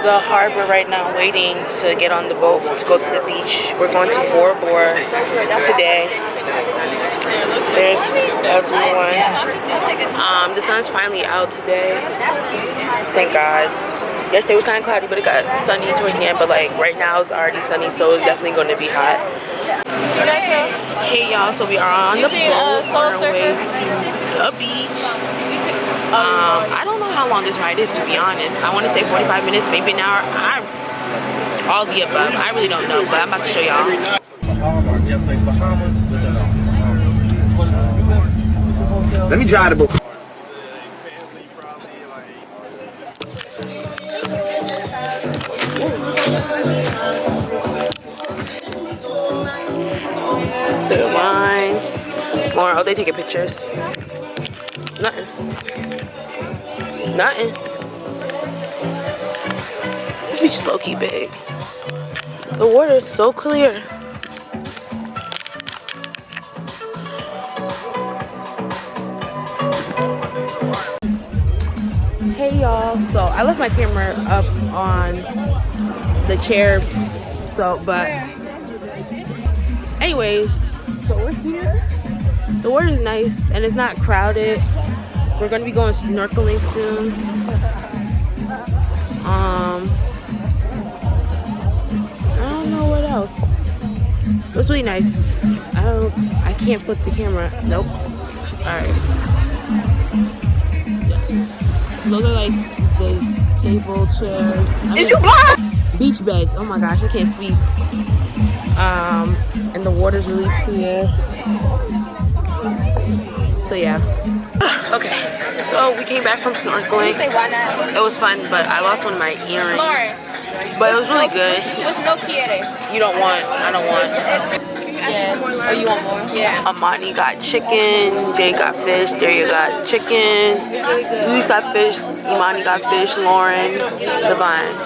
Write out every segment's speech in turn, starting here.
the harbor right now waiting to get on the boat to go to the beach. We're going to Bora Bora today. There's everyone. The sun's finally out today. Thank God. Yesterday was kind of cloudy, but it got sunny towards the end. But like right now it's already sunny, so it's definitely going to be hot. Hey y'all, so we are on the boat on our way to the beach. I don't know how long this ride is, to be honest. I want to say 45 minutes, maybe an hour. All the above. I really don't know, but I'm about to show y'all. Let me drive the boat. The line. More. Oh, they taking pictures. Nothing. Nothing. This beach is low-key big. The water is so clear. Hey y'all, so I left my camera up on the chair, but anyways, so we're here. The water is nice and it's not crowded. We're gonna be going snorkeling soon. I don't know what else. It was really nice. I can't flip the camera. Nope. Alright. So those are like the table, chairs. Is you blind? Beach beds. Oh my gosh, I can't speak. And the water's really clear. So yeah. Okay, so we came back from snorkeling. It was fun, but I lost one of my earrings. But it was really good. You don't want, I don't want. Yeah. Oh, you want more? Yeah. Amani got chicken, Jay got fish, Daria got chicken, Luis got fish, Imani got fish, Lauren, Divine.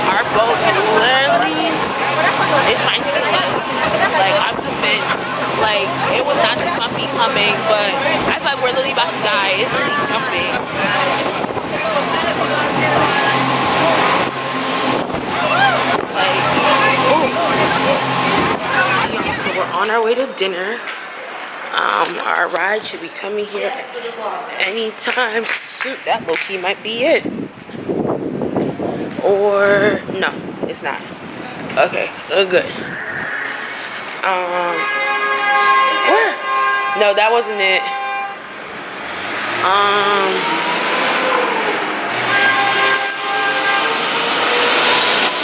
Our boat literally is trying to kill us. Like, I'm convinced. Like, it was not this puppy coming, but I feel like we're literally about to die. It's really jumping. Like, ooh. So we're on our way to dinner. Our ride should be coming here anytime soon. That low-key might be it. Or no, it's not. Okay, good. Where? No, that wasn't it.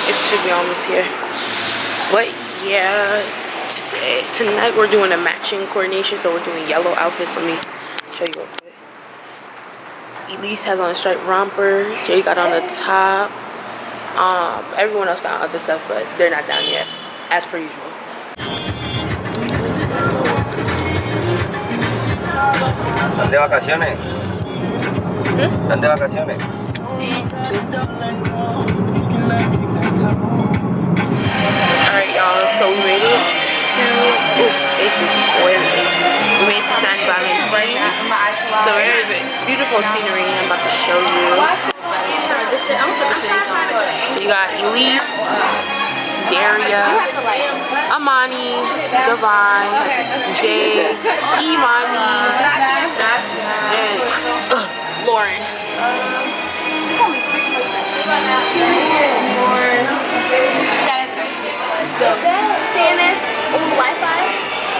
It should be almost here. But yeah, tonight we're doing a matching coordination, so we're doing yellow outfits. Let me show you real quick. Elise has on a striped romper. Jay got on the top. Everyone else got other stuff, but they're not down yet, as per usual. ¿Están de vacaciones? ¿Están de vacaciones? Sí. Alright, y'all, so we made it to, this is spoiling. We made it to San Valentin. So very beautiful scenery I'm about to show you. So you got Elise, Daria, Amani, Divine, Jay, Imani, and Lauren.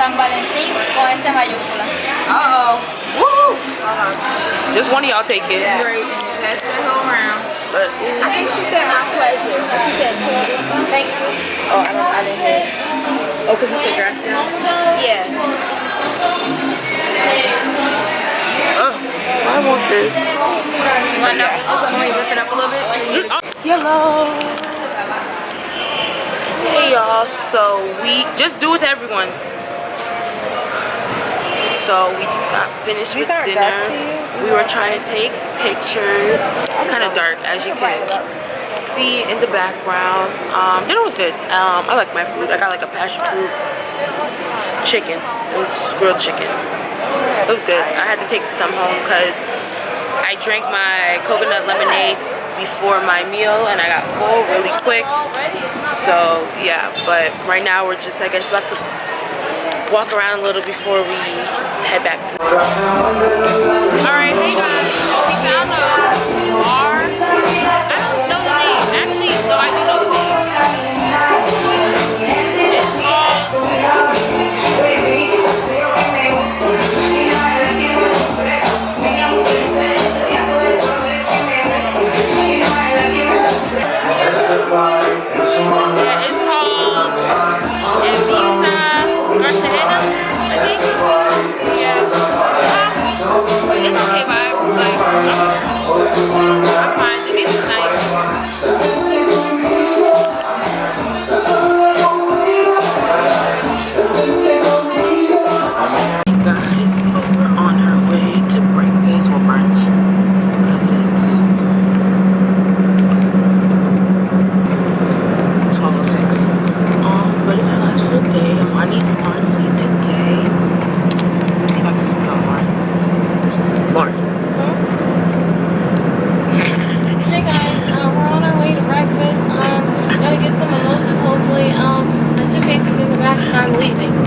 San Valentín con S mayúscula. Uh-oh. Woo! Just one of y'all take it. Great, and you pass that whole round. But, I think she said my pleasure. She said tourist. Thank you. oh, I didn't hear it. Oh, because you said gracias? Yeah. Oh, I want this. Want me to lift it up a little bit? Yellow. Hey y'all, so we just do with everyone's. So we just got finished with dinner. We were trying to take pictures. It's kind of dark, as you can see in the background. Dinner was good. I like my food. I got like a passion fruit chicken. It was grilled chicken. It was good. I had to take some home because I drank my coconut lemonade before my meal and I got full really quick. So yeah, but right now we're just, I guess, about to walk around a little before we head back to the Alright, hey guys, so we found a bar. I don't know the name. Actually, no, I do know the name. It's called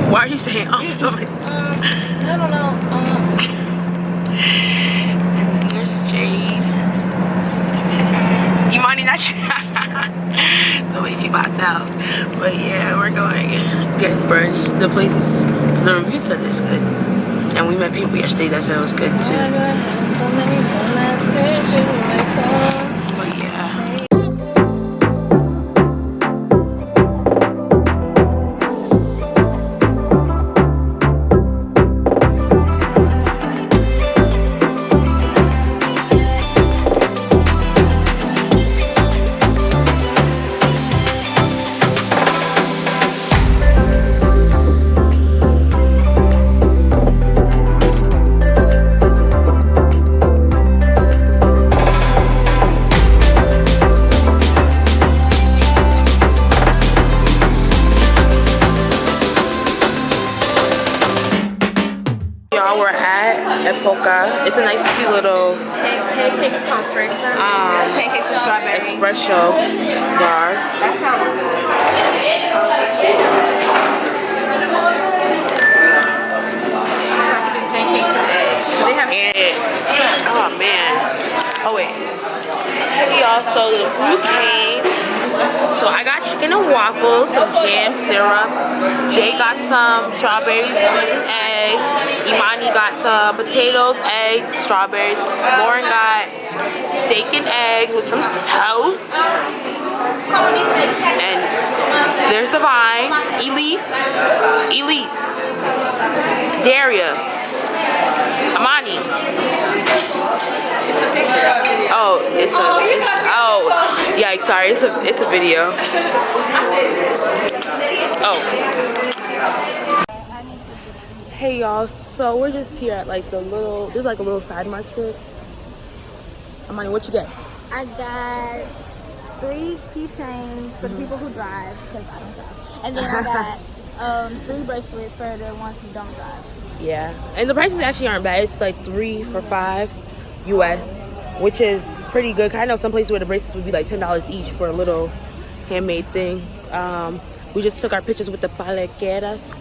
Why are you saying I'm sorry? I don't know. And then there's Jade. Imani, not you. The way she popped out. But yeah, we're going to get brunch. The place is, the review said it's good. And we met people yesterday that said it was good too. So many last pictures on my phone. But yeah. It's a nice, cute little Pancakes comfort. Pancakes with strawberry. espresso bar. That sounds good. Pancakes with eggs. They have And, oh man. Oh wait. Hey y'all, so the food came. So I got chicken and waffles, some jam syrup. Jay got some strawberries, cheese, and eggs. Imani got some potatoes, eggs, strawberries. Lauren got steak and eggs with some toast. And there's Divine, Elise, Daria, Amani. It's a picture of video. Oh, yeah, sorry, it's a video. Oh. Hey y'all, so we're just here at like there's like a little side market. Amani, what you get? I got 3 keychains for the people who drive, because I don't drive. And then I got 3 bracelets for the ones who don't drive. Yeah, and the prices actually aren't bad. It's like 3 for $5 US, which is pretty good. I know some places where the bracelets would be like $10 each for a little handmade thing. We just took our pictures with the Palenqueras.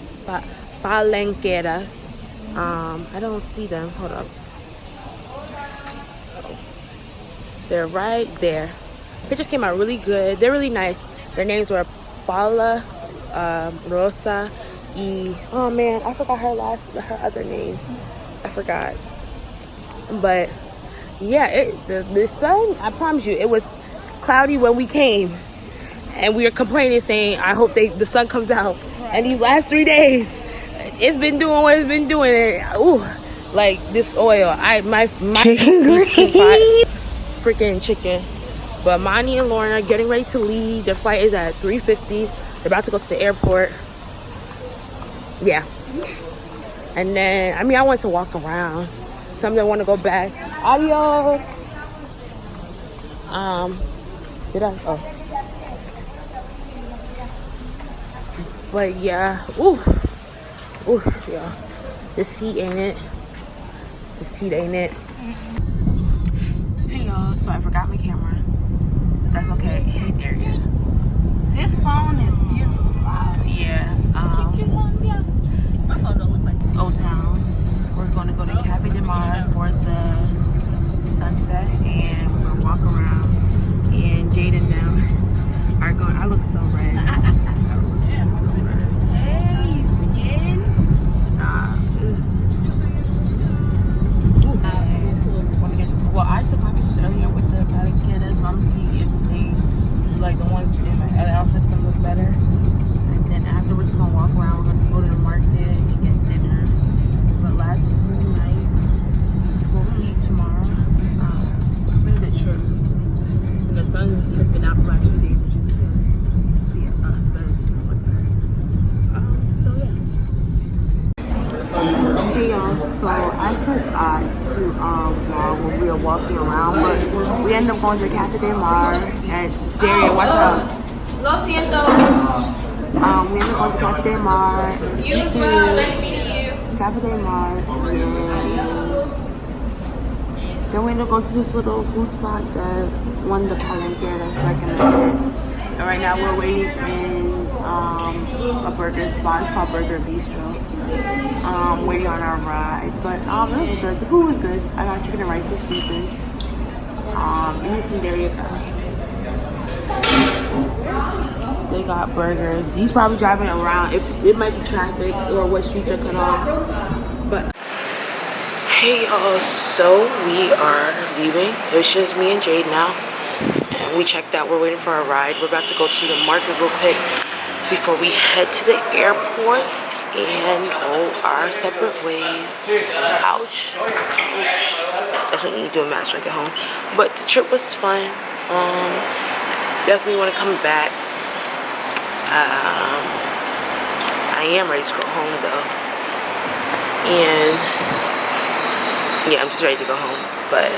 Palenqueras. I don't see them. Hold up. They're right there. Pictures came out really good. They're really nice. Their names were Paula, Rosa, E. Oh man, I forgot her other name. I forgot. But yeah, the sun, I promise you, it was cloudy when we came. And we were complaining saying, I hope the sun comes out. And these last 3 days, it's been doing what it's been doing. And, ooh, like this oil. My chicken gravy. Freaking chicken. But Monty and Lauren are getting ready to leave. Their flight is at 3:50. They're about to go to the airport. Yeah. And then, I mean, I want to walk around. Some of them want to go back. Adios. Did I? Oh. But yeah, ooh, yeah. This heat ain't it. This heat ain't it. Hey y'all, so I forgot my camera. But that's okay. Hey there, yeah. This phone is beautiful. Wow. Yeah. Colombia. My phone don't look like this. Old Town. We're gonna go to Cafe de Mar for the sunset, and we're gonna walk around. And Jade and them are going. I look so red. I look so red. Hey, skin. Well, I took my pictures earlier with the Palenqueras, but I'm seeing if today, like the ones in my other outfit's gonna look better. And then after, we're just gonna walk around. We're gonna go to the market and get dinner. But last night, before we leave tomorrow, it's been a good trip. And the sun has been out the last few days, which is good. So yeah, better than something like that. So yeah. Hey y'all, so I forgot to vlog when we were walking around, but we ended up going to Cafe de Mar and Darian, watch out. Lo siento. We ended up going to Cafe de Mar. You too. Nice meeting you. Cafe de Mar, and then we ended up going to this little food spot that one of the Palenqueras recommended. And right now we're waiting in a burger spot. It's called Burger Bistro. Waiting on our ride, but it was good. The food was good. I got chicken and rice this season. And it's in dairy. They got burgers. He's probably driving around. It might be traffic or what streets are cut off. But hey y'all, so we are leaving. It's just me and Jade now. And we checked out. We're waiting for our ride. We're about to go to the market real quick before we head to the airport and go our separate ways. Ouch. That's when you do a mask like at home. But the trip was fun. Definitely want to come back. I am ready to go home though. And yeah, I'm just ready to go home. But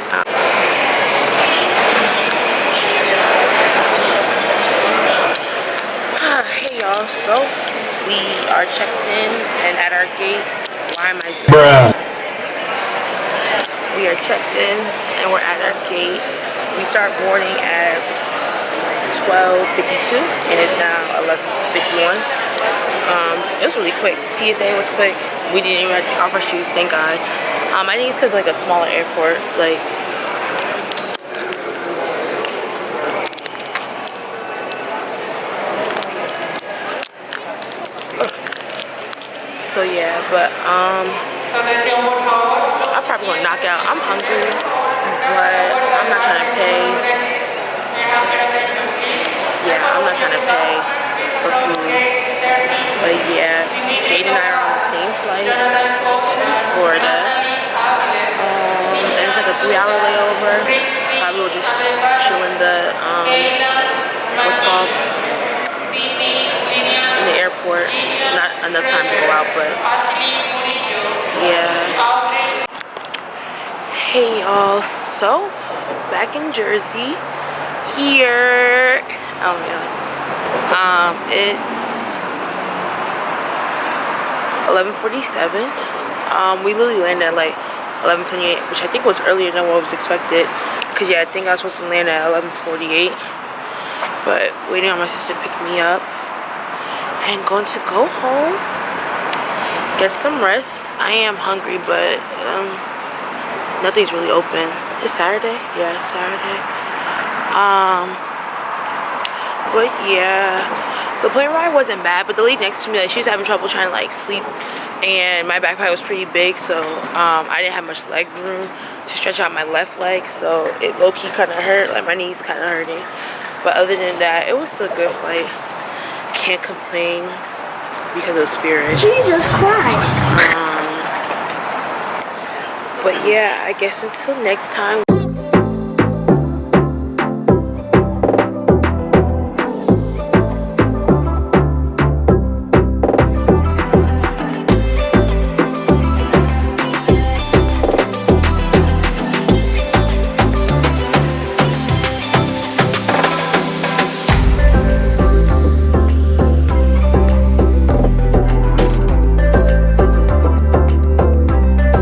hey y'all, so we are checked in and at our gate. Why am I zooming? Bruh. We are checked in and we're at our gate. We start boarding at 12:52 and it's now 11:51. It was really quick. TSA was quick. We didn't even have to take off our shoes, thank God. I think it's because like a smaller airport, like. So yeah, but I'm probably gonna knock out. I'm hungry, but I'm not trying to pay. Yeah, I'm not trying to pay for food. But yeah, Jade and I are on the same flight to Florida. And it's like a 3-hour layover. Probably will just chill in the what's it called? In the airport. Not enough time to go out, but yeah. Hey y'all, so back in Jersey here. Oh yeah. It's 11:47. We literally landed at like 11:28, which I think was earlier than what was expected. Cause yeah, I think I was supposed to land at 11:48. But waiting on my sister to pick me up. And going to go home, get some rest. I am hungry, but nothing's really open. It's Saturday? Yeah, it's Saturday. But yeah, The plane ride wasn't bad, but the lady next to me, like, she was having trouble trying to like sleep, and my backpack was pretty big, so I didn't have much leg room to stretch out my left leg, so it low-key kind of hurt, like my knees kind of hurting. But other than that, it was a good flight. Can't complain because of Spirit. Jesus Christ. But yeah, I guess until next time.